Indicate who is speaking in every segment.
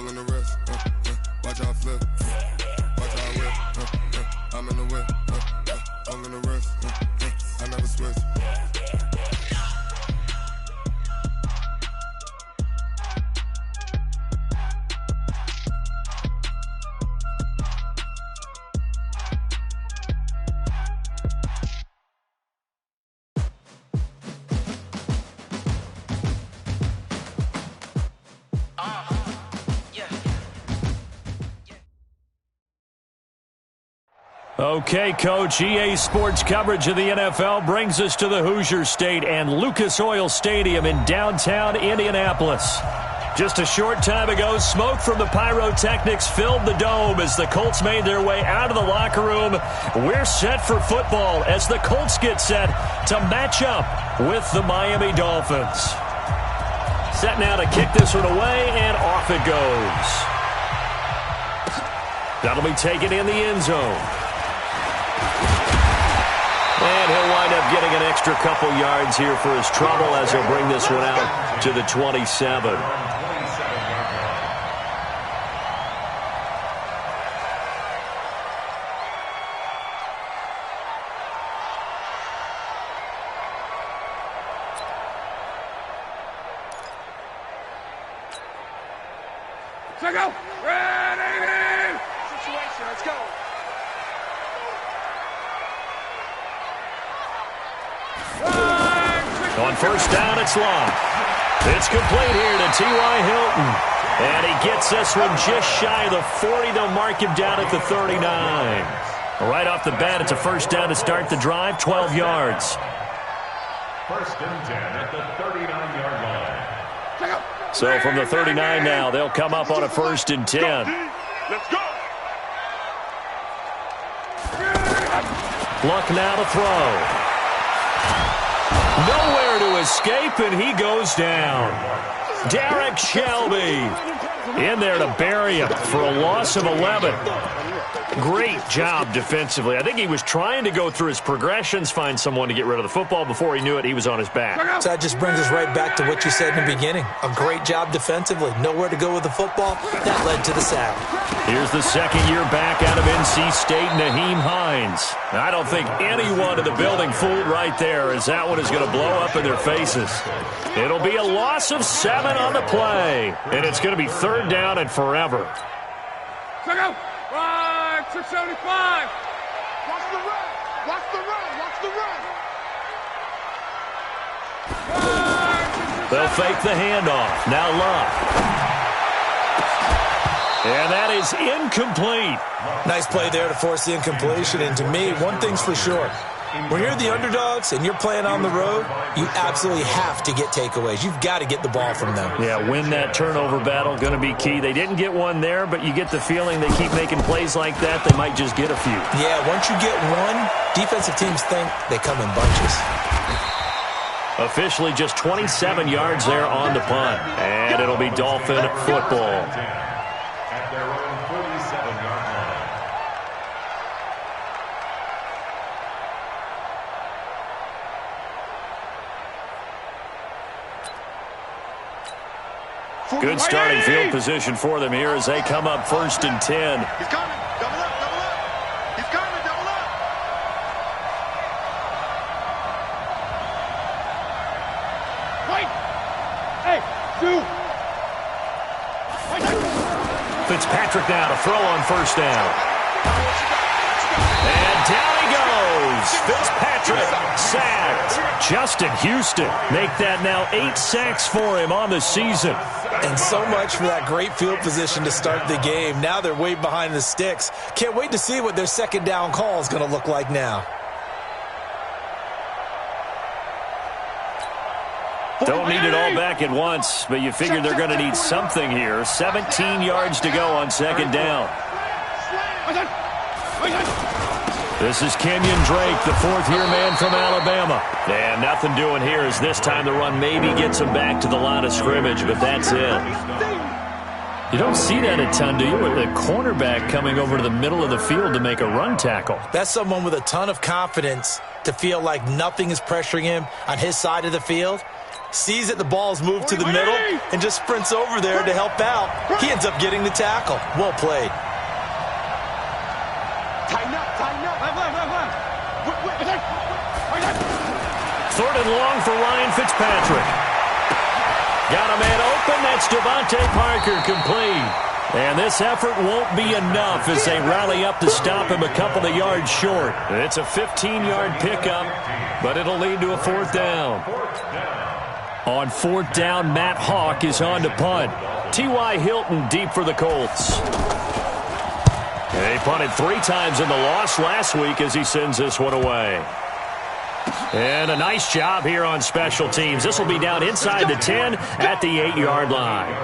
Speaker 1: all in the wrist. Watch how I flip. Watch how I whip. I'm in the whip. All in the wrist. I never switch.
Speaker 2: Okay, Coach, EA Sports coverage of the NFL brings us to the Hoosier State and Lucas Oil Stadium in downtown Indianapolis. Just a short time ago, smoke from the pyrotechnics filled the dome as the Colts made their way out of the locker room. We're set for football as the Colts get set to match up with the Miami Dolphins. Set now to kick this one away, and off it goes. That'll be taken in the end zone. And he'll wind up getting an extra couple yards here for his trouble as he'll bring this one out to the 27.
Speaker 3: Let's go! Ready! Situation, let's go!
Speaker 2: On first down, it's long. It's complete here to T.Y. Hilton. And he gets this one just shy of the 40. They'll mark him down at the 39. Right off the bat, it's a first down to start the drive, 12 yards.
Speaker 4: First and 10 at the 39-yard line.
Speaker 2: So from the 39 now, they'll come up on a first and 10.
Speaker 3: Let's go!
Speaker 2: Luck now to throw. Nowhere to escape, and he goes down. Derek Shelby in there to bury him for a loss of 11. Great job defensively. I think he was trying to go through his progressions, find someone to get rid of the football. Before he knew it, he was on his back.
Speaker 5: So that just brings us right back to what you said in the beginning. A great job defensively. Nowhere to go with the football. That led to the sack.
Speaker 2: Here's the second year back out of NC State, Naheem Hines. I don't think anyone in the building fooled right there, as that one is going to blow up in their faces. It'll be a loss of 7 on the play, and it's going to be third down and forever.
Speaker 3: Let's go! 675! Watch the run! Watch the run! Watch the run!
Speaker 2: They'll fake the handoff. Now Love. And that is incomplete.
Speaker 5: Nice play there to force the incompletion. And to me, one thing's for sure. When you're the underdogs and you're playing on the road, you absolutely have to get takeaways. You've got to get the ball from them.
Speaker 2: Yeah, win that turnover battle, going to be key. They didn't get one there, but you get the feeling they keep making plays like that, they might just get a few.
Speaker 5: Yeah, once you get one, defensive teams think they come in bunches.
Speaker 2: Officially just 27 yards there on the punt. And it'll be Dolphin football.
Speaker 4: At their own 47-yard line.
Speaker 2: Good starting field position for them here as they come up first and 10.
Speaker 3: He's coming! Double up! Double up! He's coming! Double up! Wait! Hey! Shoot!
Speaker 2: Fitzpatrick now to throw on first down. And down he goes. Fitzpatrick sacked. Justin Houston make that now 8 sacks for him on the season.
Speaker 5: And so much for that great field position to start the game. Now they're way behind the sticks. Can't wait to see what their second down call is going to look like now.
Speaker 2: Don't need it all back at once, but you figure they're going to need something here. 17 yards to go on second down. This is Kenyon Drake, the fourth-year man from Alabama. And nothing doing here as this time the run maybe gets him back to the line of scrimmage, but that's it. You don't see that a ton, do you, with the cornerback coming over to the middle of the field to make a run tackle?
Speaker 5: That's someone with a ton of confidence to feel like nothing is pressuring him on his side of the field. sees that the ball's moved to the middle, and just sprints over there to help out. He ends up getting the tackle. Well played.
Speaker 3: Tighten up, tighten up.
Speaker 2: Third and long for Ryan Fitzpatrick. Got a man open. That's Devontae Parker complete. And this effort won't be enough as they rally up to stop him a couple of yards short. It's a 15-yard pickup, but it'll lead to a fourth down. On fourth down, Matt Hawk is on to punt. T.Y. Hilton deep for the Colts. They punted 3 times in the loss last week as he sends this one away. And a nice job here on special teams. This will be down inside the 10 at the 8-yard line.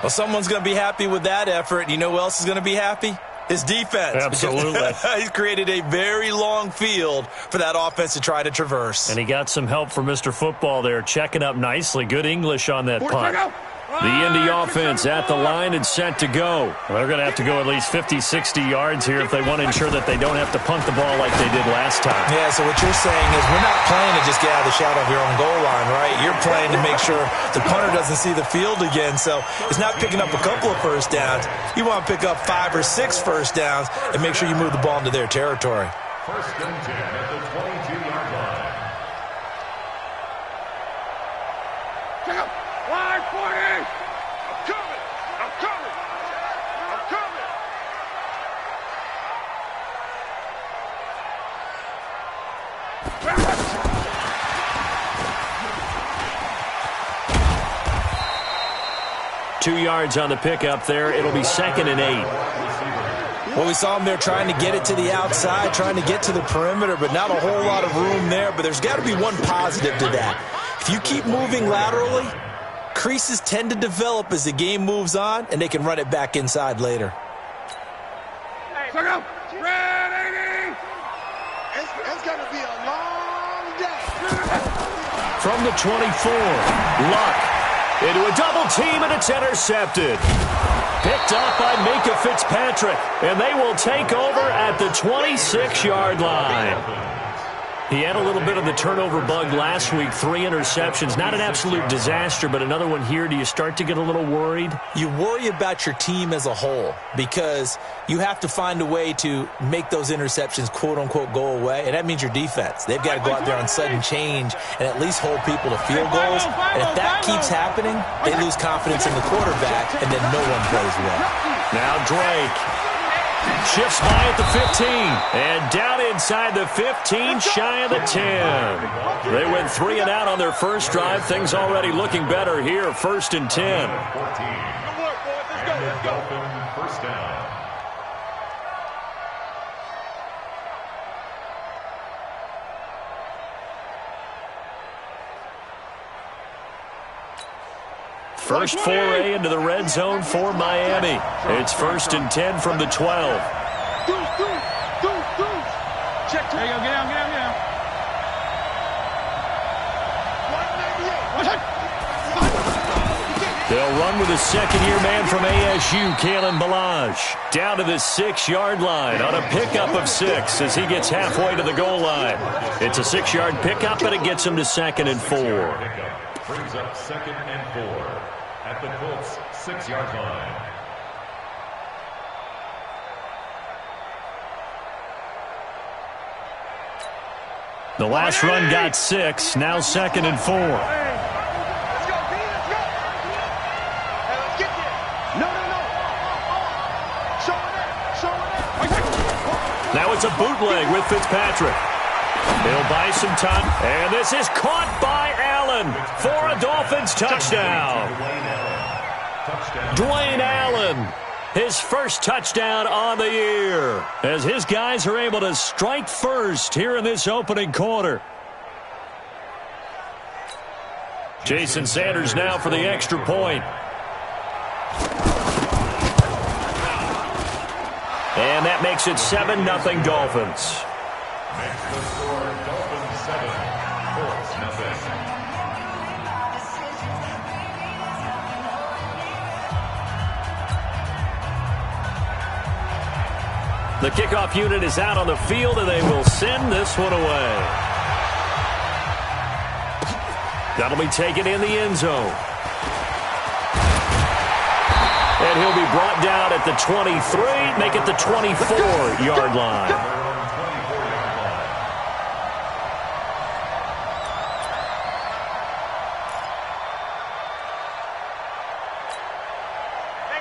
Speaker 5: Well, someone's going to be happy with that effort. And you know who else is going to be happy? His defense.
Speaker 2: Absolutely.
Speaker 5: He's created a very long field for that offense to try to traverse.
Speaker 2: And he got some help from Mr. Football there, checking up nicely. Good English on that punt. The Indy offense at the line and set to go. They're going to have to go at least 50, 60 yards here if they want to ensure that they don't have to punt the ball like they did last time.
Speaker 5: Yeah, so what you're saying is we're not playing to just get out of the shadow of your own goal line, right? You're playing to make sure the punter doesn't see the field again. So it's not picking up a couple of first downs. You want to pick up 5 or 6 first downs and make sure you move the ball into their territory.
Speaker 4: First and 10 at the 22-yard line.
Speaker 3: Check up. Line 40. I'm coming. I'm coming. I'm coming.
Speaker 2: Two yards on the pickup there. It'll be 2nd and 8.
Speaker 5: Well, we saw him there trying to get it to the outside, trying to get to the perimeter, but not a whole lot of room there. But there's got to be one positive to that. If you keep moving laterally, creases tend to develop as the game moves on, and they can run it back inside later.
Speaker 3: Check up. Red 80. It's going to be a long day.
Speaker 2: From the 24, Luck into a double team, and it's intercepted. Picked up by Minka Fitzpatrick, and they will take over at the 26-yard line. He had a little bit of the turnover bug last week, 3 interceptions. Not an absolute disaster, but another one here. Do you start to get a little worried?
Speaker 5: You worry about your team as a whole because you have to find a way to make those interceptions, quote-unquote, go away, and that means your defense. They've got to go out there on sudden change and at least hold people to field goals. And if that keeps happening, they lose confidence in the quarterback, and then no one plays well.
Speaker 2: Now Drake shifts by at the 15, and down inside the 15, shy of the 10. They went 3 and out on their first drive. Things already looking better here, 1st and 10.
Speaker 4: And the Dolphin first down.
Speaker 2: First foray into the red zone for Miami. It's 1st and 10 from the 12.
Speaker 3: Check. There you go. Get down, get down, get down.
Speaker 2: They'll run with a second-year man from ASU, Kalen Balazs, down to the 6-yard line on a pickup of 6 as he gets halfway to the goal line. It's a 6-yard pickup, and it gets him to 2nd and 4.
Speaker 4: Brings up 2nd and 4 at the Colts 6-yard line.
Speaker 2: The last run got 6, now 2nd and 4.
Speaker 3: Let's go, B, let's go. Hey, let's get there. No. Show it.
Speaker 2: Now it's a bootleg with Fitzpatrick. He'll buy some time, and this is caught by Allen for a Dolphins touchdown. Dwayne Allen, his first touchdown on the year, as his guys are able to strike first here in this opening quarter. Jason Sanders now for the extra point. And that makes it 7-0 Dolphins.
Speaker 4: Makes the score Dolphins 7, Colts nothing.
Speaker 2: The kickoff unit is out on the field, and they will send this one away. That'll be taken in the end zone. And he'll be brought down at the 23, make it the 24-yard line.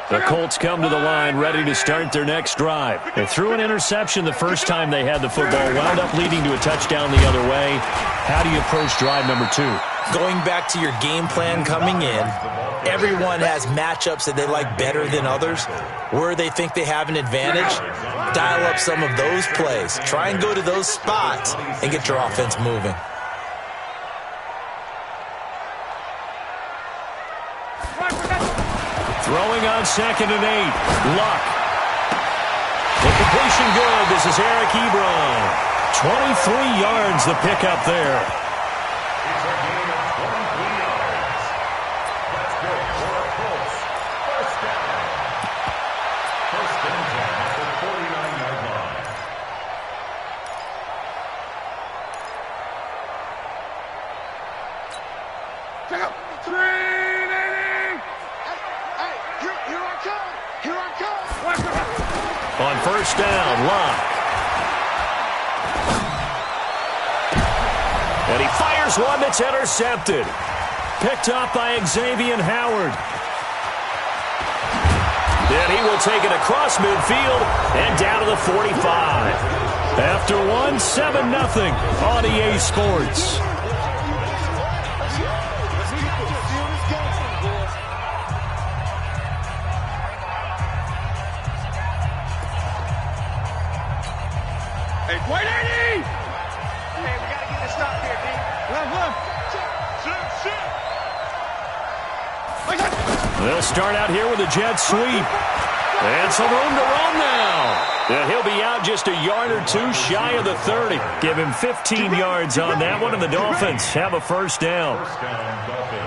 Speaker 2: The Colts come to the line ready to start their next drive. They threw an interception the first time they had the football, wound up leading to a touchdown the other way. How do you approach drive number 2?
Speaker 5: Going back to your game plan coming in, everyone has matchups that they like better than others. Where they think they have an advantage, dial up some of those plays. Try and go to those spots and get your offense moving.
Speaker 2: Throwing on 2nd and 8. Luck. The completion good. This is Eric Ebron. 23 yards the pickup there.
Speaker 4: It's a gain of 23 yards. That's good for the Colts. First down. First and 10 at the 49-yard line.
Speaker 3: Check out. 380. Hey, here I come. Here I come.
Speaker 2: On first down, Luck. And he fires one that's intercepted. Picked up by Xavier Howard. And he will take it across midfield and down to the 45. After one, 7-0 on EA Sports.
Speaker 3: Hey, 180! Hey, we got to get this stop here, D. Left.
Speaker 2: They'll start out here with a jet sweep. And some room to run now. And he'll be out just a yard or two shy of the 30. Give him 15 yards on that one, and the Dolphins have a first down.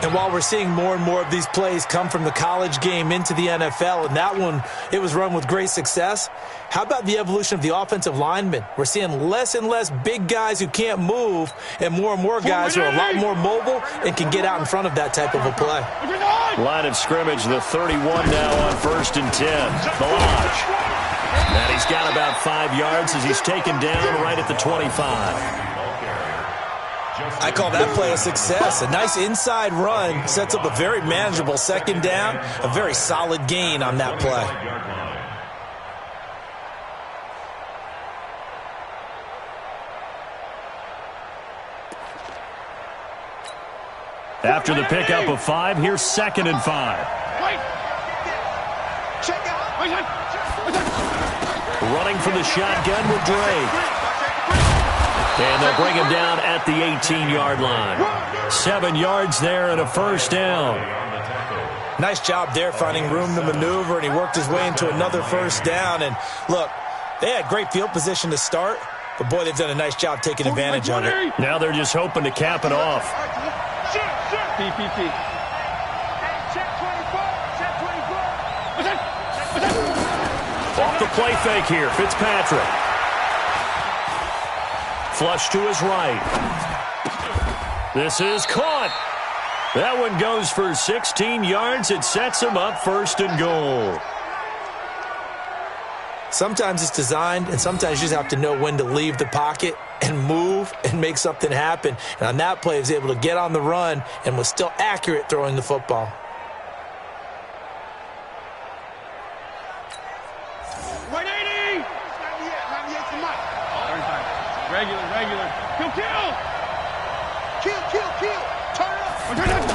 Speaker 5: And while we're seeing more and more of these plays come from the college game into the NFL, and that one, it was run with great success, how about the evolution of the offensive linemen? We're seeing less and less big guys who can't move and more guys who are a lot more mobile and can get out in front of that type of a play.
Speaker 2: Line of scrimmage, the 31 now on 1st and 10. Balaj. And he's got about 5 yards as he's taken down right at the 25.
Speaker 5: I call that play a success. A nice inside run sets up a very manageable second down, a very solid gain on that play.
Speaker 2: After the pickup of 5, here's 2nd and 5. Running for the shotgun with Drake. And they'll bring him down at the 18-yard line. 7 yards there and a first down.
Speaker 5: Nice job there finding room to maneuver, and he worked his way into another first down. And look, they had great field position to start, but boy, they've done a nice job taking advantage of it.
Speaker 2: Now they're just hoping to cap it off.
Speaker 3: PPP.
Speaker 2: Off the play fake here, Fitzpatrick. Flush to his right. This is caught. That one goes for 16 yards. It sets him up 1st and goal.
Speaker 5: Sometimes it's designed, and sometimes you just have to know when to leave the pocket and move and make something happen. And on that play, he was able to get on the run and was still accurate throwing the football.
Speaker 3: Regular. Kill. Turn up.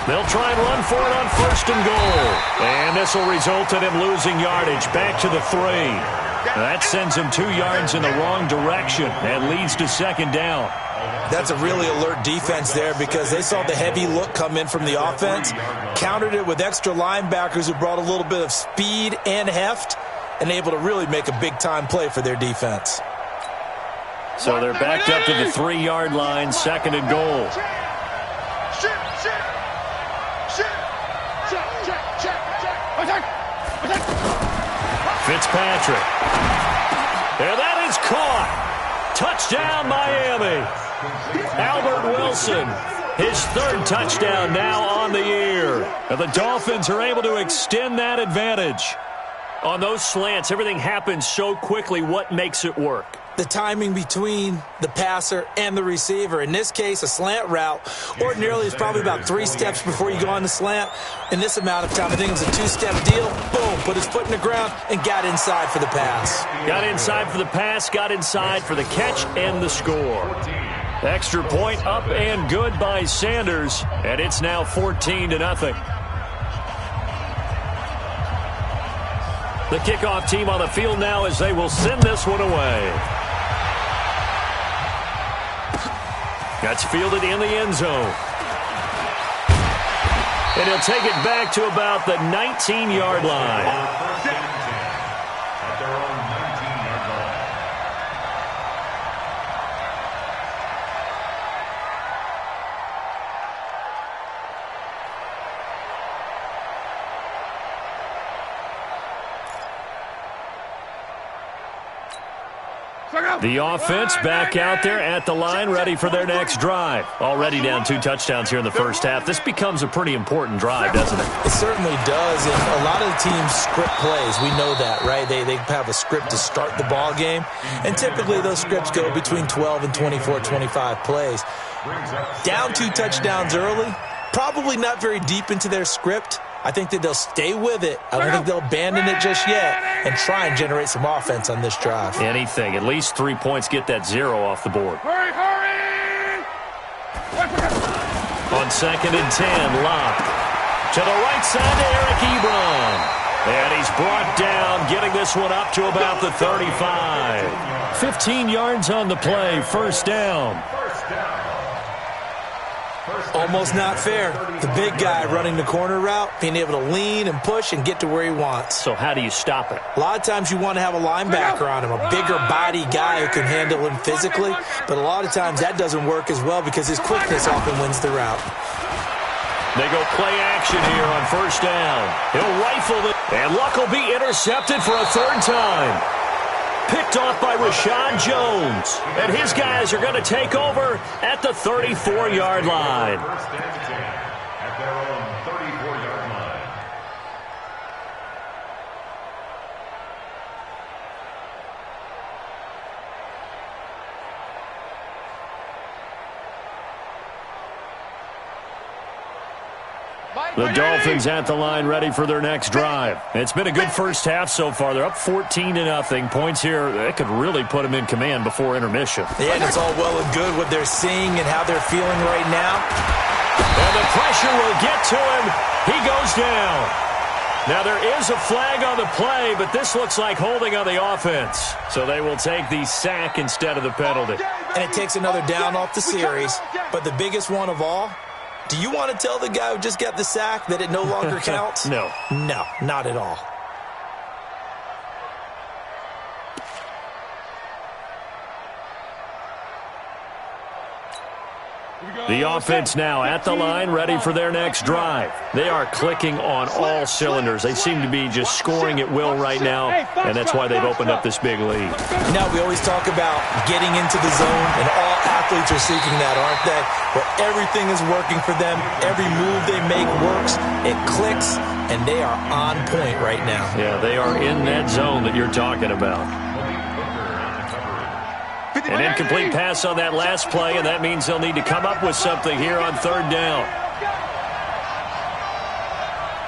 Speaker 2: They'll try and run for it on 1st and goal. And this will result in him losing yardage back to the 3. That sends him 2 yards in the wrong direction and leads to 2nd down.
Speaker 5: That's a really alert defense there because they saw the heavy look come in from the offense, countered it with extra linebackers who brought a little bit of speed and heft, and able to really make a big-time play for their defense.
Speaker 2: So they're backed up to the 3-yard line, 2nd and goal. Fitzpatrick. And that is caught. Touchdown, Miami. Albert Wilson His third touchdown now on the year. And the Dolphins are able to extend that advantage. On those slants, everything happens so quickly. What makes it work?
Speaker 5: The timing between the passer and the receiver. In this case, a slant route ordinarily is probably about 3 steps before you go on the slant. In this amount of time, I think it was a 2-step deal. Boom, put his foot in the ground and got inside for the pass.
Speaker 2: Got inside for the pass, got inside for the catch and the score. Extra point up and good by Sanders, and it's now 14-0. The kickoff team on the field now as they will send this one away. That's fielded in the end zone. And he'll take it back to about the 19-yard line.
Speaker 4: At their own 19-yard line.
Speaker 2: The offense back out there at the line, ready for their next drive. Already down 2 touchdowns here in the first half. This becomes a pretty important drive, doesn't it?
Speaker 5: It certainly does, and a lot of the teams script plays. We know that, right? They have a script to start the ball game, and typically those scripts go between 12 and 24, 25 plays. Down 2 touchdowns early, probably not very deep into their script. I think that they'll stay with it. I don't think they'll abandon it just yet and try and generate some offense on this drive.
Speaker 2: Anything. At least 3 points, get that 0 off the board.
Speaker 3: Hurry, hurry!
Speaker 2: On 2nd and 10, Locke. To the right side to Eric Ebron. And he's brought down, getting this one up to about the 35. 15 yards on the play, first down.
Speaker 5: Almost not fair. The big guy running the corner route, being able to lean and push and get to where he wants.
Speaker 2: So how do you stop it?
Speaker 5: A lot of times you want to have a linebacker on him, a bigger body guy who can handle him physically. But a lot of times that doesn't work as well because his quickness often wins the route.
Speaker 2: They go play action here on first down. He'll rifle it, and Luck will be intercepted for a 3rd time. Picked off by Rashad Jones. And his guys are going to take over at the 34-yard line.
Speaker 4: First and 10 at their own 34-yard line.
Speaker 2: The Dolphins at the line ready for their next drive. It's been a good first half so far. They're up 14-0. Points here, that could really put them in command before intermission.
Speaker 5: Yeah, and it's all well and good what they're seeing and how they're feeling right now.
Speaker 2: And the pressure will get to him. He goes down. Now there is a flag on the play, but this looks like holding on the offense. So they will take the sack instead of the penalty.
Speaker 5: And it takes another down off the series. But the biggest one of all, do you want to tell the guy who just got the sack that it no longer counts?
Speaker 2: No.
Speaker 5: No, not at all.
Speaker 2: The offense now at the line, ready for their next drive. They are clicking on all cylinders. They seem to be just scoring at will right now, and that's why they've opened up this big lead.
Speaker 5: Now, we always talk about getting into the zone, and all athletes are seeking that, aren't they? Where everything is working for them, every move they make works, it clicks, and they are on point right now.
Speaker 2: Yeah, they are in that zone that you're talking about. An incomplete pass on that last play, and that means they'll need to come up with something here on 3rd down.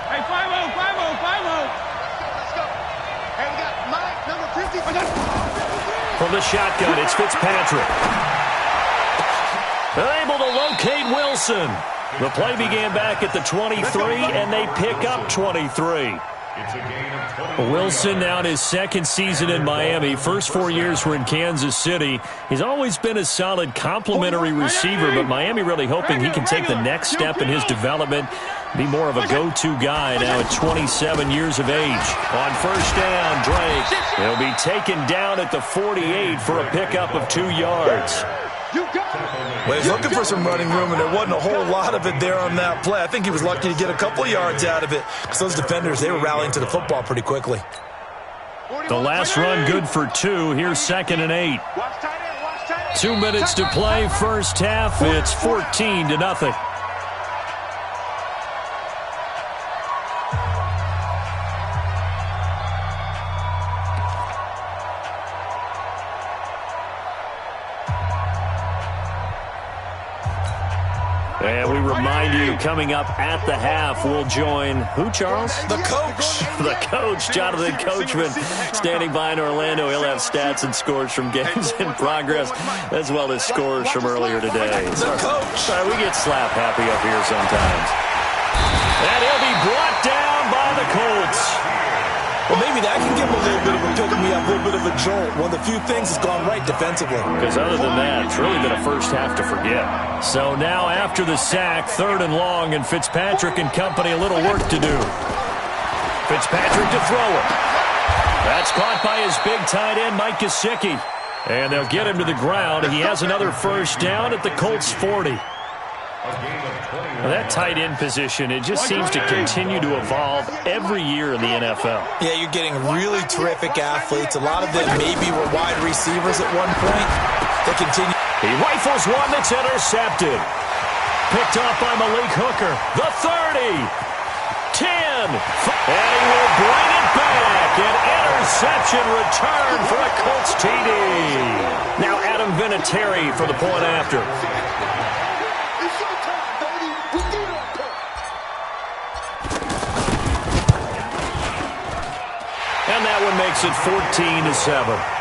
Speaker 3: Hey, 5-0, 5-0, 5-0. Let's go. Hey, we got Mike, number 50.
Speaker 2: From the shotgun, it's Fitzpatrick. They're able to locate Wilson. The play began back at the 23, and they pick up 23.
Speaker 4: It's a gain of 20.
Speaker 2: Wilson now in his 2nd season in Miami. First 4 years were in Kansas City. He's always been a solid complementary receiver, but Miami really hoping he can take the next step in his development, be more of a go-to guy now at 27 years of age. On first down, Drake. He'll be taken down at the 48 for a pickup of 2 yards.
Speaker 5: Well, he's looking for some running room, and there wasn't a whole lot of it there on that play. I think he was lucky to get a couple of yards out of it because those defenders, they were rallying to the football pretty quickly.
Speaker 2: The last run good for 2. Here's 2nd and 8.
Speaker 3: Watch tight end, watch tight
Speaker 2: 2 minutes to play, first half. It's 14-0. And we remind you, coming up at the half, we'll join who, Charles?
Speaker 5: The coach.
Speaker 2: The coach, Jonathan Coachman, standing by in Orlando. He'll have stats and scores from games in progress, as well as scores from earlier today.
Speaker 5: The coach.
Speaker 2: We get slap happy up here sometimes. And he'll be brought down by the Colts.
Speaker 5: Well, maybe that can give him a little bit of a pick-me-up, a little bit of a jolt. One of the few things that's gone right defensively.
Speaker 2: Because other than that, it's really been a first half to forget. So now after the sack, 3rd and long, and Fitzpatrick and company a little work to do. Fitzpatrick to throw it. That's caught by his big tight end, Mike Gesicki. And they'll get him to the ground. He has another first down at the Colts 40. Well, that tight end position, it just seems to continue to evolve every year in the NFL.
Speaker 5: Yeah, you're getting really terrific athletes. A lot of them maybe were wide receivers at one point. They continue.
Speaker 2: He rifles one that's intercepted. Picked off by Malik Hooker. The 30. 10. And he will bring it back. An interception return for a Colts TD. Now Adam Vinatieri for the point after. And that one makes it 14-7.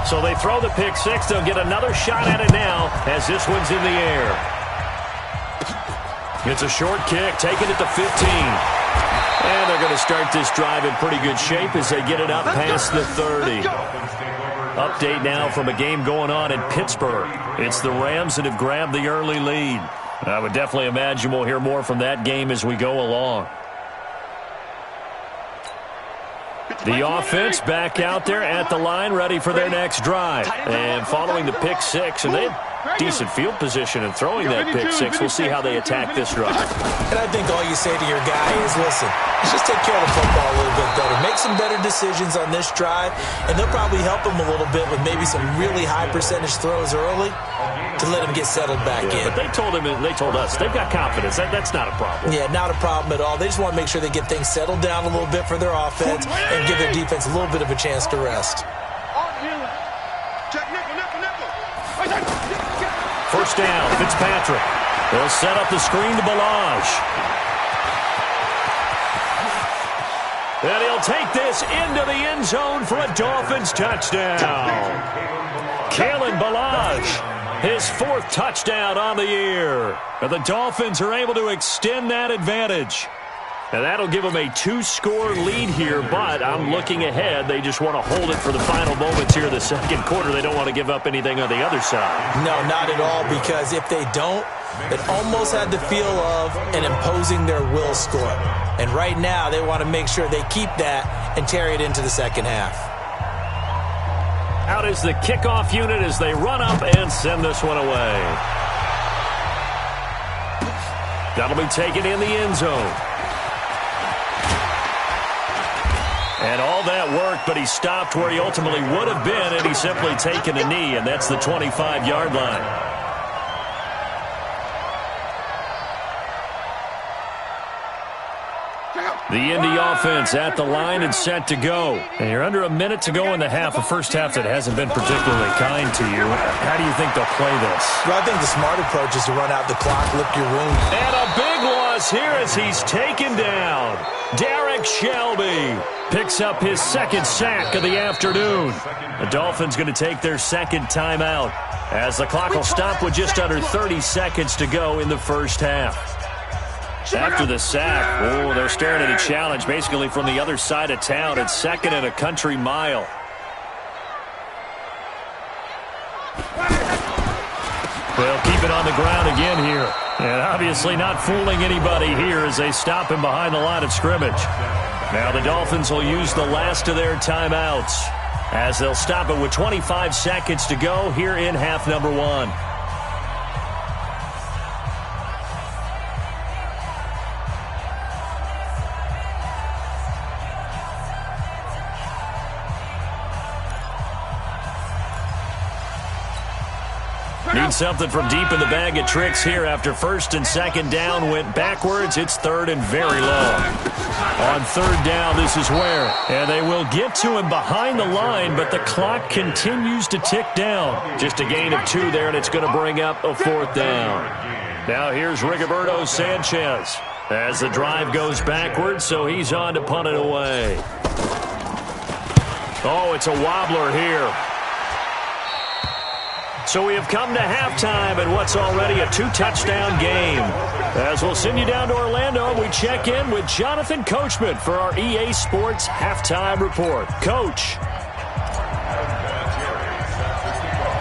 Speaker 2: So they throw the pick six. They'll get another shot at it now as this one's in the air. It's a short kick, taking it to 15. And they're going to start this drive in pretty good shape as they get it up past the 30. Update now from a game going on in Pittsburgh. It's the Rams that have grabbed the early lead. I would definitely imagine we'll hear more from that game as we go along. The offense back out there at the line, ready for their next drive. And following the pick six, and they have decent field position in throwing that pick six. We'll see how they attack this drive.
Speaker 5: And I think all you say to your guy is, listen, let's just take care of the football a little bit better. Make some better decisions on this drive, and they'll probably help him a little bit with maybe some really high percentage throws early to let him get settled back in.
Speaker 2: But they told him, and they told us, they've got confidence. That's not a problem.
Speaker 5: Yeah, not a problem at all. They just want to make sure they get things settled down a little bit for their offense and give their defense a little bit of a chance to rest.
Speaker 2: First down, Fitzpatrick. They'll set up the screen to Balazs. And he'll take this into the end zone for a Dolphins touchdown. Kalen Balazs, his 4th touchdown on the year. And the Dolphins are able to extend that advantage. And that'll give them a 2-score lead here, but I'm looking ahead. They just want to hold it for the final moments here in the second quarter. They don't want to give up anything on the other side.
Speaker 5: No, not at all, because if they don't, it almost had the feel of an imposing their will score. And right now, they want to make sure they keep that and carry it into the second half.
Speaker 2: Out is the kickoff unit as they run up and send this one away. That'll be taken in the end zone. And all that work, but he stopped where he ultimately would have been, and he's simply taken a knee, and that's the 25-yard line. The Indy offense at the line and set to go. And you're under a minute to go in the half, a first half that hasn't been particularly kind to you. How do you think they'll play this?
Speaker 5: Well, I think the smart approach is to run out the clock, lick your wound.
Speaker 2: And a big loss here as he's taken down. Derek Shelby picks up his 2nd sack of the afternoon. The Dolphins going to take their 2nd timeout as the clock will stop with just under 30 seconds to go in the first half. After the sack, they're staring at a challenge basically from the other side of town. It's 2nd and a country mile. They'll keep it on the ground again here. And obviously not fooling anybody here as they stop him behind the line of scrimmage. Now the Dolphins will use the last of their timeouts as they'll stop it with 25 seconds to go here in half number 1. Need something from deep in the bag of tricks here after first and second down went backwards. It's third and very low. On third down, this is where. And they will get to him behind the line, but the clock continues to tick down. Just a gain of 2 there, and it's going to bring up a 4th down. Now here's Rigoberto Sanchez as the drive goes backwards, so he's on to punt it away. Oh, it's a wobbler here. So we have come to halftime in what's already a 2-touchdown game. As we'll send you down to Orlando, we check in with Jonathan Coachman for our EA Sports Halftime Report. Coach.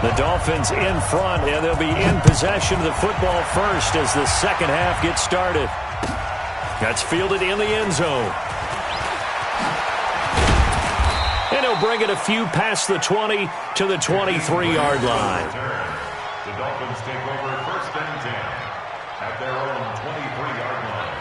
Speaker 2: The Dolphins in front, and they'll be in possession of the football first as the second half gets started. That's fielded in the end zone. And he'll bring it a few past the 20 to the 23-yard line.
Speaker 4: The Dolphins take over first and 10 at their own 23-yard line.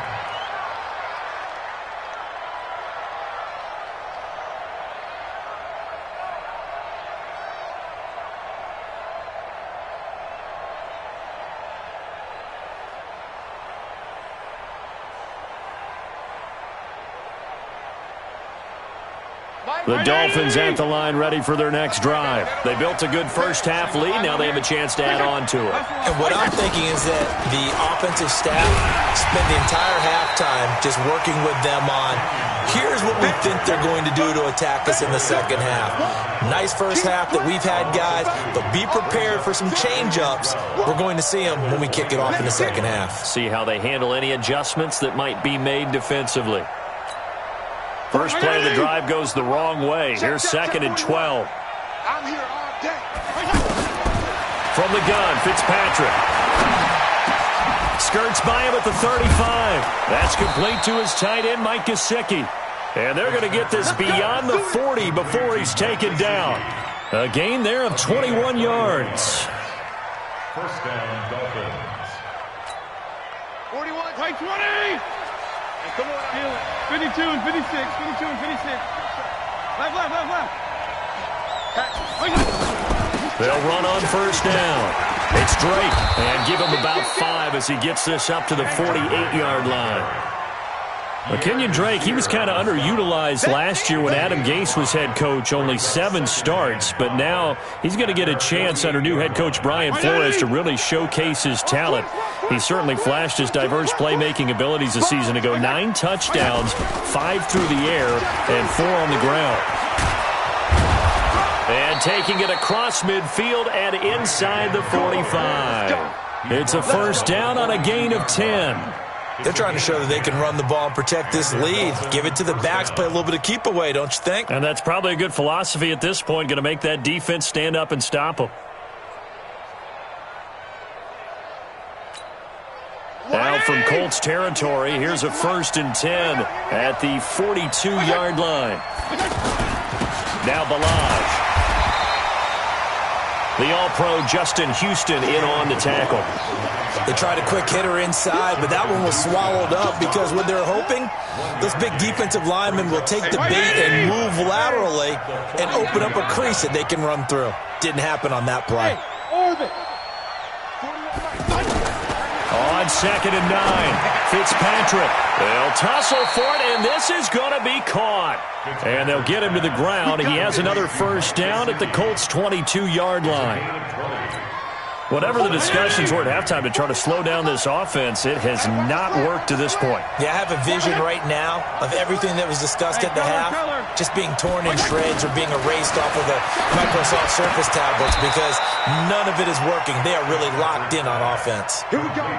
Speaker 2: The Dolphins at the line ready for their next drive. They built a good first-half lead. Now they have a chance to add on to it.
Speaker 5: And what I'm thinking is that the offensive staff spent the entire halftime just working with them on, here's what we think they're going to do to attack us in the second half. Nice first half that we've had, guys, but be prepared for some change-ups. We're going to see them when we kick it off in the second half.
Speaker 2: See how they handle any adjustments that might be made defensively. First play of the drive goes the wrong way. Here's second and 12.
Speaker 3: I'm here all day.
Speaker 2: From the gun, Fitzpatrick. Skirts by him at the 35. That's complete to his tight end, Mike Gesicki. And they're going to get this beyond the 40 before he's taken down. A gain there of 21 yards.
Speaker 4: First down, Dolphins.
Speaker 3: 41, take 20. Come on, I feel it. 52 and 56, 52 and 56. Left.
Speaker 2: They'll run on first down. It's Drake, and give him about 5 as he gets this up to the 48-yard line. Well, Kenyon Drake, he was kind of underutilized last year when Adam Gase was head coach, only 7 starts, but now he's going to get a chance under new head coach Brian Flores to really showcase his talent. He certainly flashed his diverse playmaking abilities a season ago. 9 touchdowns, 5 through the air, and 4 on the ground. And taking it across midfield and inside the 45. It's a first down on a gain of 10.
Speaker 5: They're trying to show that they can run the ball and protect this lead. Give it to the backs, play a little bit of keep away, don't you think?
Speaker 2: And that's probably a good philosophy at this point, going to make that defense stand up and stop them. Now from Colts territory, here's a first and 10 at the 42-yard line. Now Balaj. The All-Pro Justin Houston in on the tackle.
Speaker 5: They tried a quick hitter inside, but that one was swallowed up because what they're hoping, this big defensive lineman will take the bait and move laterally and open up a crease that they can run through. Didn't happen on that play.
Speaker 2: On second and 9, Fitzpatrick. They'll tussle for it, and this is going to be caught. And they'll get him to the ground. He has another first down at the Colts' 22-yard line. Whatever the discussions were at halftime to try to slow down this offense, it has not worked to this point.
Speaker 5: Yeah, I have a vision right now of everything that was discussed at the half just being torn in shreds or being erased off of the Microsoft Surface tablets because none of it is working. They are really locked in on offense.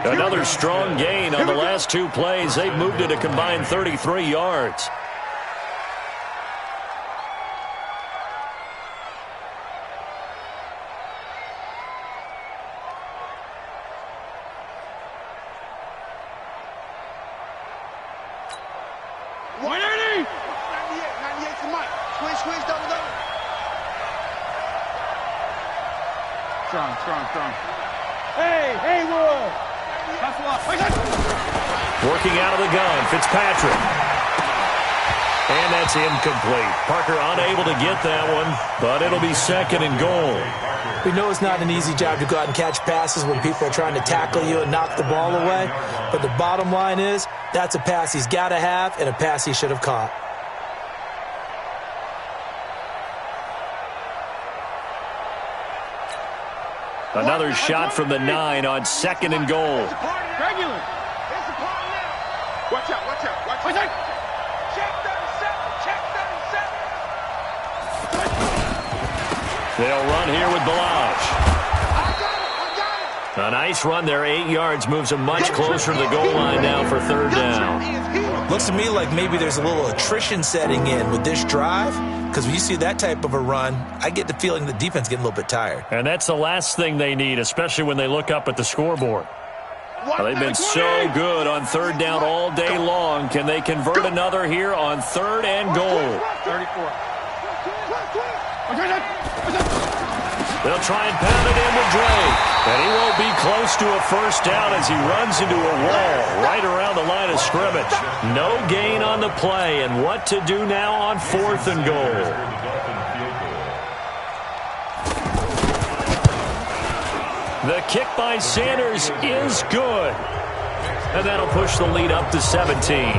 Speaker 2: Another strong gain on the last 2 plays. They've moved it a combined 33 yards.
Speaker 3: Strong, strong, strong. Hey, Wood! That's what.
Speaker 2: Working out of the gun, Fitzpatrick. And that's incomplete. Parker unable to get that one, but it'll be 2nd and goal.
Speaker 5: We know it's not an easy job to go out and catch passes when people are trying to tackle you and knock the ball away. But the bottom line is, that's a pass he's got to have and a pass he should have caught.
Speaker 2: Another shot from the 9 on 2nd and goal.
Speaker 3: Regular. Watch out, watch out, watch out. Check 37, check 37.
Speaker 2: They'll run here with Balaj. A nice run there, 8 yards, moves them much closer to the goal line now for 3rd down.
Speaker 5: Looks to me like maybe there's a little attrition setting in with this drive, because when you see that type of a run, I get the feeling the defense is getting a little bit tired.
Speaker 2: And that's the last thing they need, especially when they look up at the scoreboard. Well, they've been so good on 3rd down all day long. Can they convert another here on 3rd and goal?
Speaker 3: 34.
Speaker 2: They'll try and pound it in with Drake. And he won't be close to a 1st down as he runs into a wall right around the line of scrimmage. No gain on the play, and what to do now on 4th and goal. The kick by Sanders is good. And that'll push the lead up to 17.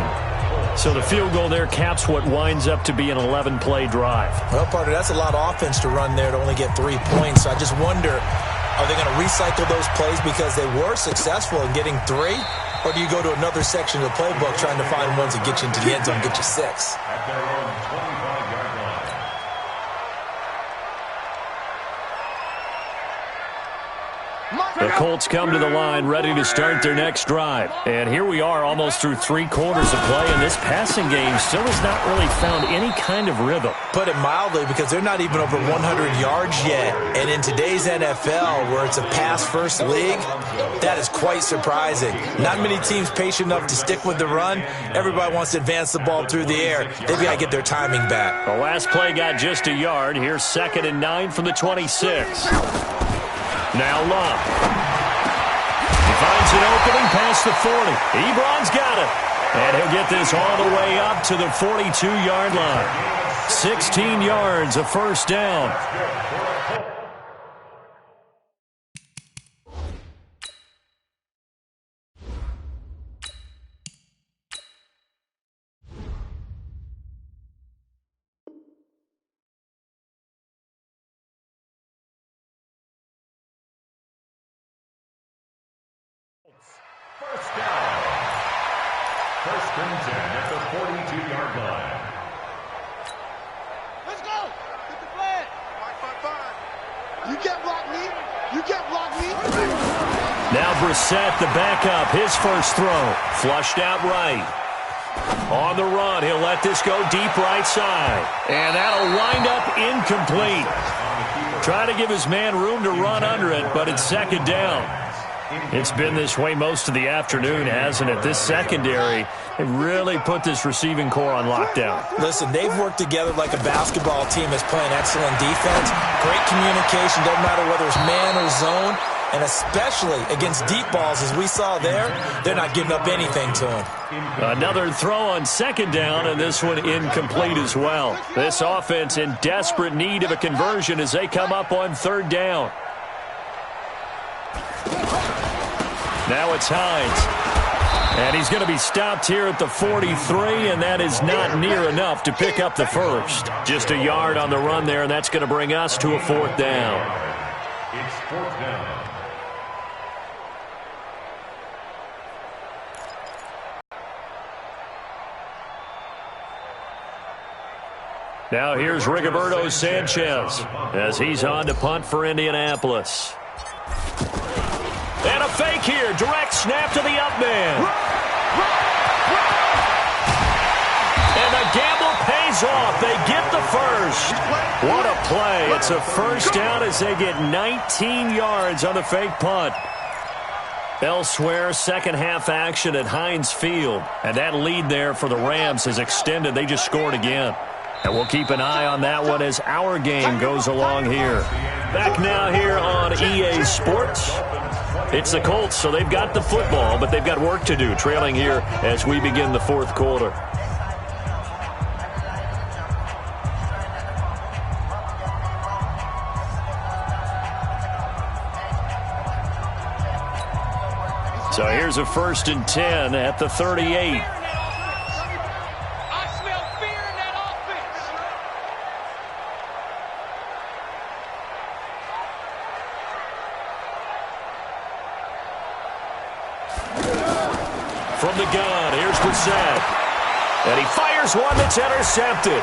Speaker 2: So the field goal there caps what winds up to be an 11-play drive.
Speaker 5: Well, partner, that's a lot of offense to run there to only get 3 points. So I just wonder, are they going to recycle those plays because they were successful in getting 3? Or do you go to another section of the playbook trying to find ones that get you into the end zone, get you 6?
Speaker 4: At their own 25-yard line.
Speaker 2: The Colts come to the line ready to start their next drive. And here we are almost through 3 quarters of play, and this passing game still has not really found any kind of rhythm.
Speaker 5: Put it mildly, because they're not even over 100 yards yet. And in today's NFL, where it's a pass-first league, that is quite surprising. Not many teams patient enough to stick with the run. Everybody wants to advance the ball through the air. They've got to get their timing back.
Speaker 2: The last play got just a yard. Here's 2nd and 9 from the 26. Now Love. He finds an opening past the 40. Ebron's got it. And he'll get this all the way up to the 42-yard line. 16 yards, a 1st down.
Speaker 4: First down. 1st and 10 at the 42-yard line.
Speaker 3: Let's go. Get the flag. 5-5-5. You can't block me. You can't block me.
Speaker 2: Now Brissett, the backup, his first throw. Flushed out right. On the run, he'll let this go deep right side. And that'll wind up incomplete. Trying to give his man room to run under it, but it's 2nd down. It's been this way most of the afternoon, hasn't it? This secondary, they really put this receiving core on lockdown.
Speaker 5: Listen, they've worked together like a basketball team that's playing excellent defense. Great communication, doesn't matter whether it's man or zone. And especially against deep balls, as we saw there, they're not giving up anything to him.
Speaker 2: Another throw on 2nd down, and this one incomplete as well. This offense in desperate need of a conversion as they come up on 3rd down. Now it's Hines. And he's going to be stopped here at the 43, and that is not near enough to pick up the 1st. Just a yard on the run there, and that's going to bring us to a 4th down.
Speaker 4: It's 4th down.
Speaker 2: Now here's Rigoberto Sanchez as he's on to punt for Indianapolis. And a fake here. Direct snap to the up man. And the gamble pays off. They get the 1st. What a play. It's a 1st down as they get 19 yards on the fake punt. Elsewhere, 2nd half action at Heinz Field. And that lead there for the Rams is extended. They just scored again. And we'll keep an eye on that one as our game goes along here. Back now here on EA Sports. It's the Colts, so they've got the football, but they've got work to do, trailing here as we begin the fourth quarter. So here's a 1st and 10 at the 38. From the gun, here's Brissett. And he fires one that's intercepted.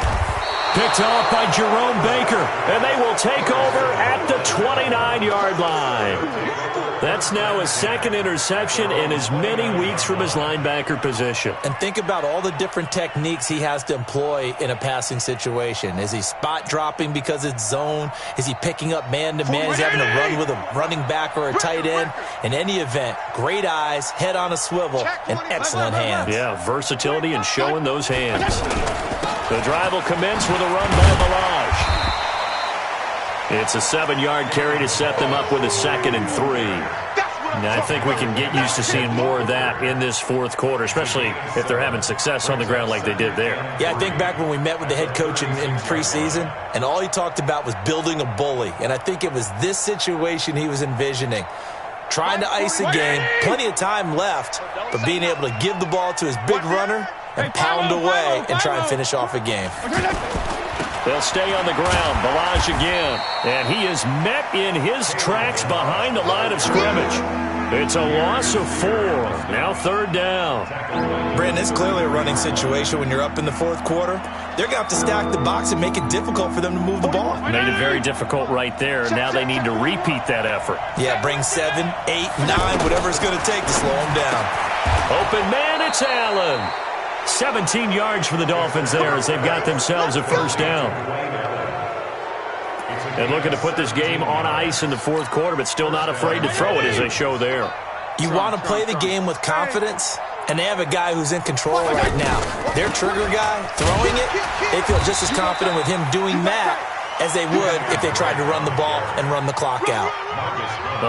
Speaker 2: Picked off by Jerome Baker. And they will take over at the 29-yard line. That's now his 2nd interception in as many weeks from his linebacker position.
Speaker 5: And think about all the different techniques he has to employ in a passing situation. Is he spot dropping because it's zone? Is he picking up man-to-man? Is he having to run with a running back or a tight end? In any event, great eyes, head on a swivel, and excellent hands.
Speaker 2: Yeah, versatility and showing those hands. The drive will commence with a run by Balaj. It's a 7-yard carry to set them up with a 2nd and 3. Now, I think we can get used to seeing more of that in this fourth quarter, especially if they're having success on the ground like they did there.
Speaker 5: Yeah, I think back when we met with the head coach in preseason, and all he talked about was building a bully. And I think it was this situation he was envisioning. Trying to ice a game, plenty of time left, but being able to give the ball to his big runner and pound away and try and finish off a game.
Speaker 2: They'll stay on the ground. Balaj again. And he is met in his tracks behind the line of scrimmage. It's a loss of 4. Now 3rd down.
Speaker 5: Brandon, it's clearly a running situation when you're up in the fourth quarter. They're going to have to stack the box and make it difficult for them to move the ball.
Speaker 2: Made it very difficult right there. Now they need to repeat that effort.
Speaker 5: Yeah, bring 7, 8, 9, whatever it's going to take to slow them down.
Speaker 2: Open man, it's Allen. 17 yards for the Dolphins there as they've got themselves a 1st down. And looking to put this game on ice in the fourth quarter, but still not afraid to throw it as they show there.
Speaker 5: You want to play the game with confidence, and they have a guy who's in control right now. Their trigger guy, throwing it, they feel just as confident with him doing that as they would if they tried to run the ball and run the clock out.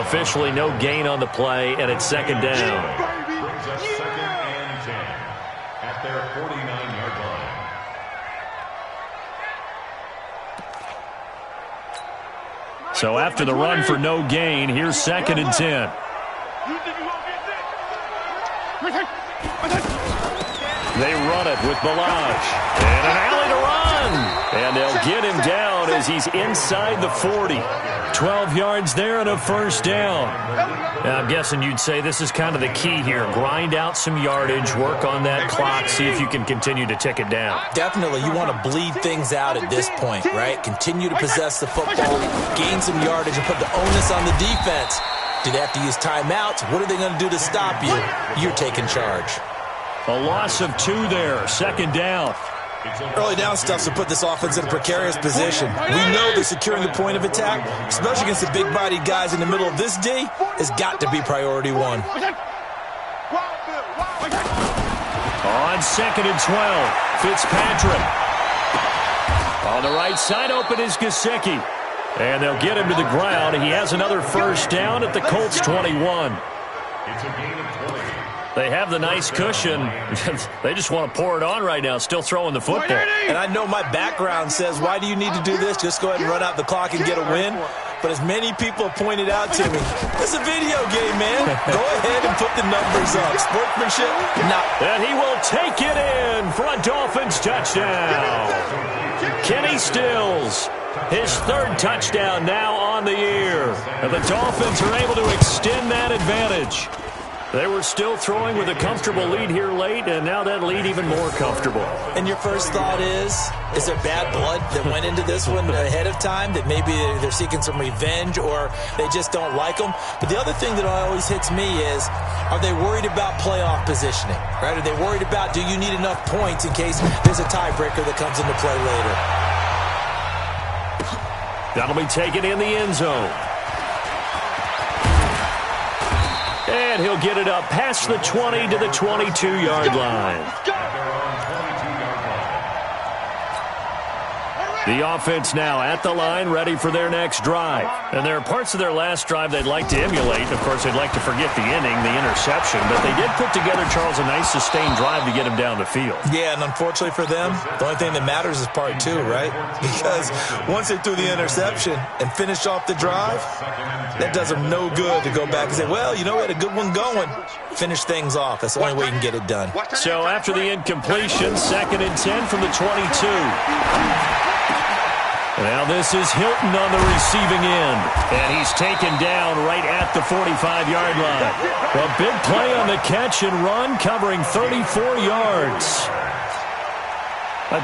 Speaker 2: Officially no gain on the play, and it's 2nd down.
Speaker 4: Their 49-yard line.
Speaker 2: So after the run for no gain, here's 2nd and 10. They run it with Balaj. And an alley to run. And they'll get him down as he's inside the 40. 12 yards there and a 1st down. Now, I'm guessing you'd say this is kind of the key here. Grind out some yardage, work on that clock, see if you can continue to tick it down.
Speaker 5: Definitely. You want to bleed things out at this point, right? Continue to possess the football, gain some yardage, and put the onus on the defense. Do they have to use timeouts? What are they going to do to stop you? You're taking charge.
Speaker 2: A loss of 2 there, 2nd down.
Speaker 5: Early down stuff to put this offense in a precarious position. We know that securing the point of attack, especially against the big-bodied guys in the middle of this D, has got to be priority 1.
Speaker 2: On 2nd and 12, Fitzpatrick. On the right side, open is Gesicki. And they'll get him to the ground. He has another 1st down at the Colts 21.
Speaker 4: It's a gain of 20.
Speaker 2: They have the nice cushion. They just want to pour it on right now, still throwing the football.
Speaker 5: And I know my background says, why do you need to do this? Just go ahead and run out the clock and get a win. But as many people have pointed out to me, it's a video game, man. Go ahead and put the numbers up. Sportsmanship, not.
Speaker 2: And he will take it in for a Dolphins touchdown. Kenny Stills, his 3rd touchdown now on the year. And the Dolphins are able to extend that advantage. They were still throwing with a comfortable lead here late, and now that lead even more comfortable.
Speaker 5: And your first thought is there bad blood that went into this one ahead of time, that maybe they're seeking some revenge or they just don't like them? But the other thing that always hits me is, are they worried about playoff positioning? Right? Are they worried about, do you need enough points in case there's a tiebreaker that comes into play later?
Speaker 2: That'll be taken in the end zone. And he'll get it up past the 20 to the 22-yard line. The offense now at the line, ready for their next drive. And there are parts of their last drive they'd like to emulate. Of course, they'd like to forget the inning, the interception. But they did put together, Charles, a nice sustained drive to get him down the field.
Speaker 5: Yeah, and unfortunately for them, the only thing that matters is part two, right? Because once they threw the interception and finished off the drive, that does them no good to go back and say, well, you know, we had a good one going. Finish things off. That's the only way you can get it done.
Speaker 2: So after the incompletion, 2nd and 10 from the 22. Now this is Hilton on the receiving end. And he's taken down right at the 45-yard line. A big play on the catch and run, covering 34 yards.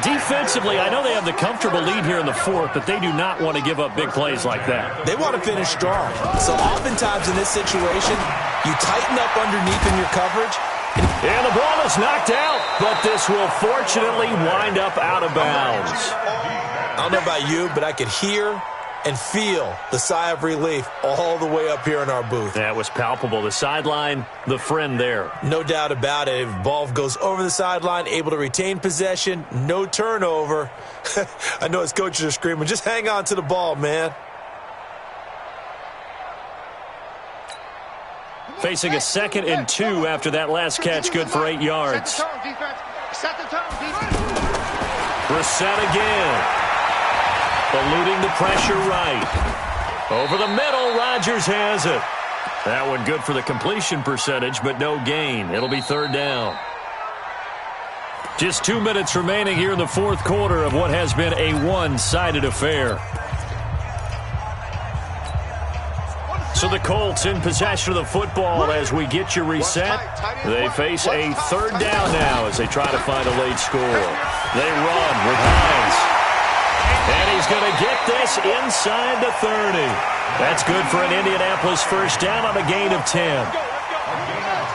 Speaker 2: Defensively, I know they have the comfortable lead here in the 4th, but they do not want to give up big plays like that.
Speaker 5: They want to finish strong. So oftentimes in this situation, you tighten up underneath in your coverage.
Speaker 2: And the ball is knocked out, but this will fortunately wind up out of bounds.
Speaker 5: I don't know about you, but I could hear and feel the sigh of relief all the way up here in our booth.
Speaker 2: That was palpable. The sideline, the friend there.
Speaker 5: No doubt about it. If the ball goes over the sideline, able to retain possession, no turnover. I know his coaches are screaming, just hang on to the ball, man.
Speaker 2: Facing a 2nd and 2 after that last catch, good for 8 yards. Brissett again. Eluding the pressure right. Over the middle, Rodgers has it. That one good for the completion percentage, but no gain. It'll be 3rd down. Just 2 minutes remaining here in the 4th quarter of what has been a one-sided affair. So the Colts in possession of the football as we get you reset. They face a 3rd down now as they try to find a late score. They run with Hines. And he's going to get this inside the 30. That's good for an Indianapolis 1st down on a gain of 10.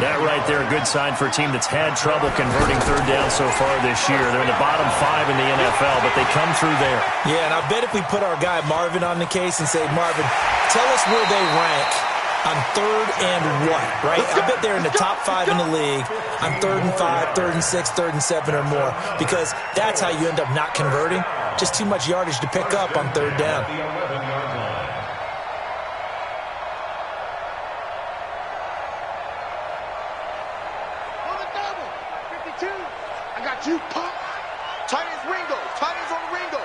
Speaker 2: That right there, a good sign for a team that's had trouble converting 3rd down so far this year. They're in the bottom 5 in the NFL, but they come through there. Yeah, and I bet if we put our guy Marvin on the case and say, Marvin, tell us where they rank on 3rd and what, right? I bet they're in the top 5 in the league on 3rd and 5, 3rd and 6, 3rd and 7 or more, because that's how you end up not converting. Just too much yardage to pick up on 3rd down.
Speaker 3: I got you, pop. Tight ends Ringo. Tight ends on Ringo.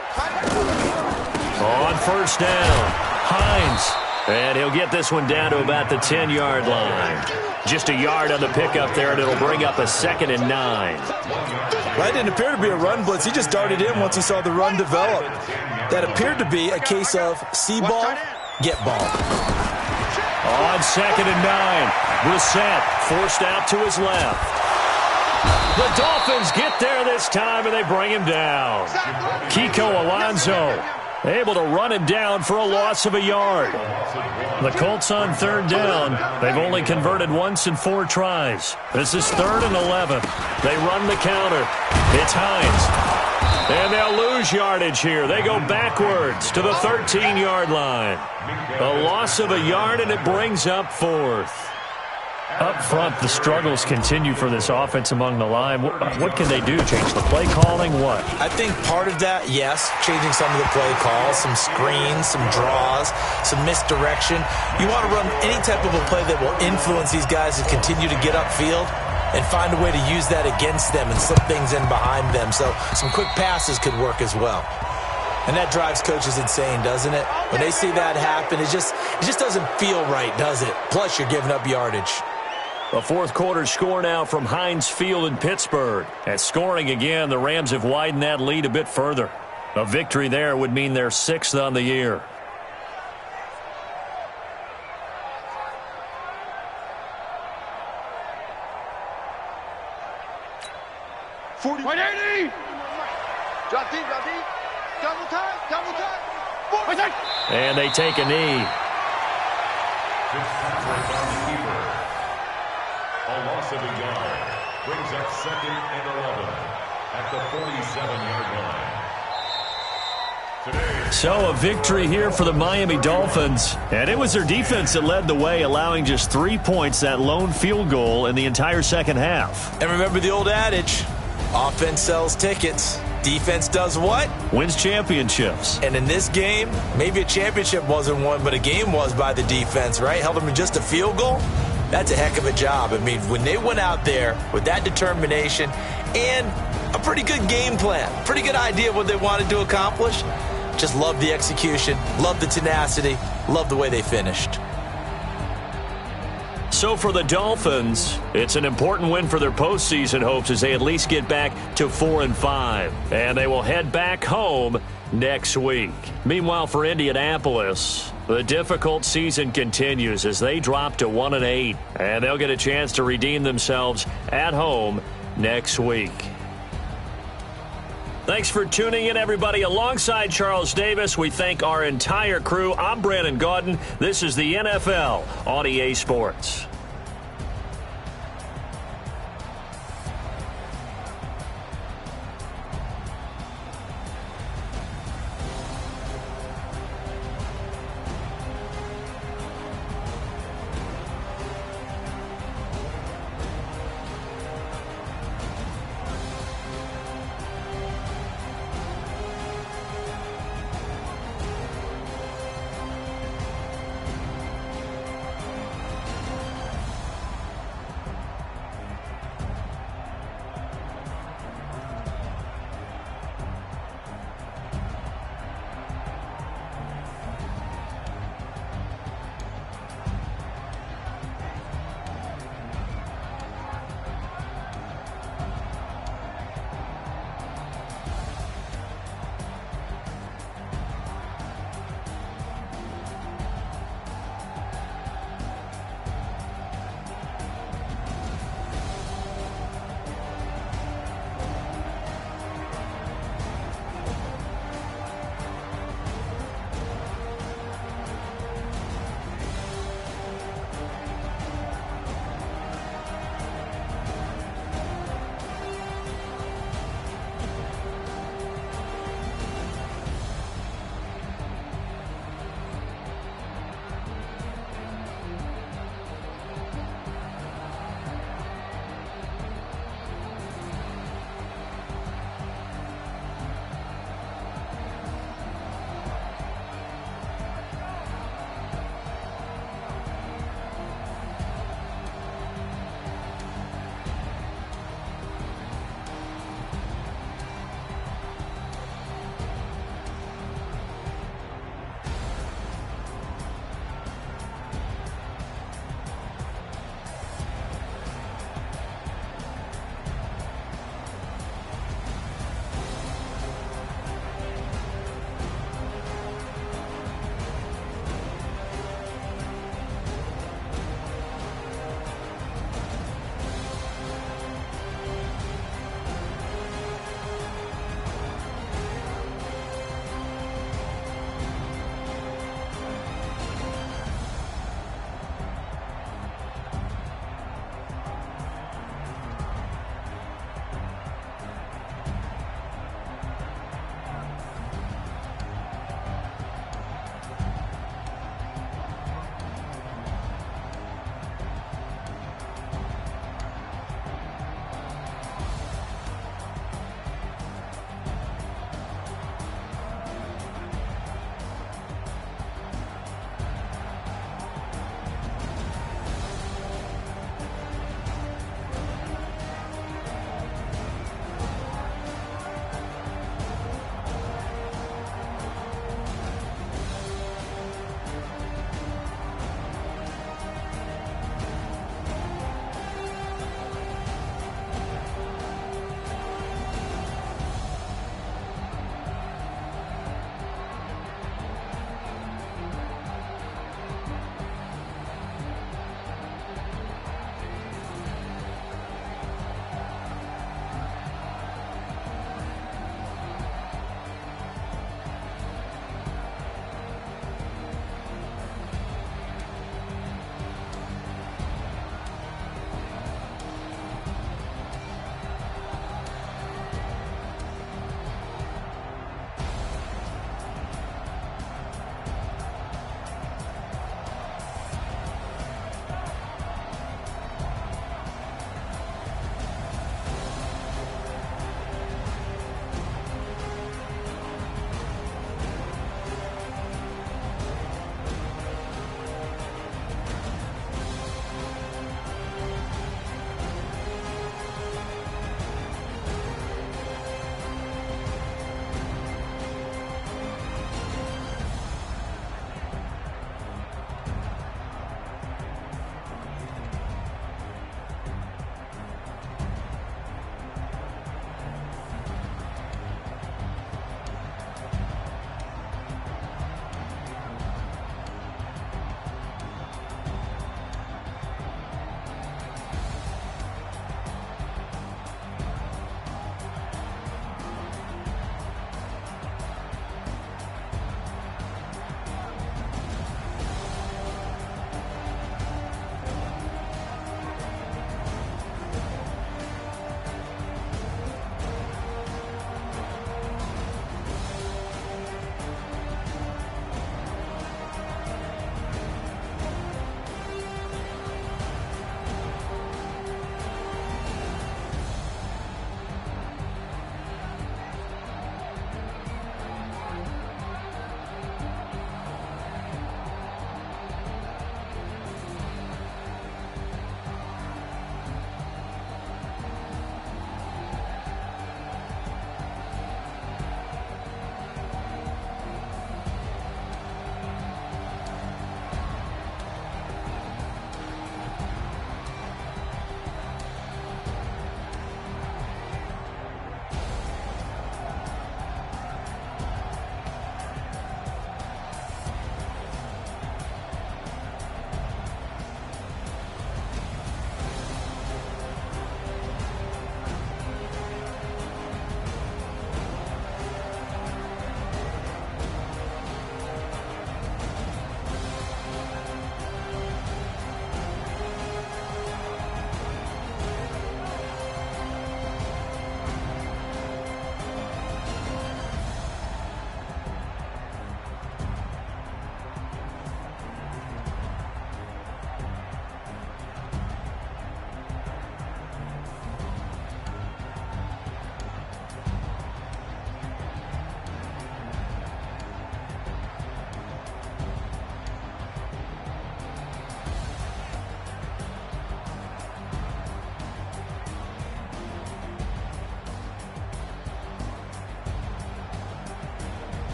Speaker 2: On 1st down, Hines. And he'll get this one down to about the 10-yard line. Just a yard on the pickup there, and it'll bring up a 2nd and 9.
Speaker 5: Well, it didn't appear to be a run blitz. He just darted in once he saw the run develop. That appeared to be a case of see ball, get ball.
Speaker 2: On 2nd and 9, Brissett forced out to his left. The Dolphins get there this time, and they bring him down. Kiko Alonso able to run him down for a loss of a yard. The Colts on 3rd down. They've only converted once in 4 tries. This is 3rd and 11. They run the counter. It's Hines. And they'll lose yardage here. They go backwards to the 13-yard line. A loss of a yard, and it brings up 4th. Up front, the struggles continue for this offense among the line. What can they do? Change the play calling? What?
Speaker 5: I think part of that, yes, changing some of the play calls, some screens, some draws, some misdirection. You want to run any type of a play that will influence these guys to continue to get upfield and find a way to use that against them and slip things in behind them. So some quick passes could work as well. And that drives coaches insane, doesn't it? When they see that happen, it just doesn't feel right, does it? Plus, you're giving up yardage.
Speaker 2: A 4th quarter score now from Heinz Field in Pittsburgh. At scoring again, the Rams have widened that lead a bit further. A victory there would mean they're 6th on the year.
Speaker 3: Right 80. Drop deep, drop deep. Double time, double time.
Speaker 2: And they take a knee.
Speaker 4: A loss of a yard brings up 2nd and 11 at the 47-yard line.
Speaker 2: So a victory here for the Miami Dolphins. And it was their defense that led the way, allowing just 3 points, that lone field goal in the entire second half.
Speaker 5: And remember the old adage, offense sells tickets. Defense does what?
Speaker 2: Wins championships.
Speaker 5: And in this game, maybe a championship wasn't won, but a game was by the defense, right? Held them to just a field goal. That's a heck of a job. I mean, when they went out there with that determination and a pretty good game plan, pretty good idea of what they wanted to accomplish, just love the execution, love the tenacity, love the way they finished.
Speaker 2: So for the Dolphins, it's an important win for their postseason hopes as they at least get back to 4-5. And they will head back home next week. Meanwhile, for Indianapolis, the difficult season continues as they drop to 1-8. And they'll get a chance to redeem themselves at home next week. Thanks for tuning in, everybody. Alongside Charles Davis, we thank our entire crew. I'm Brandon Gaudin. This is the NFL on EA Sports.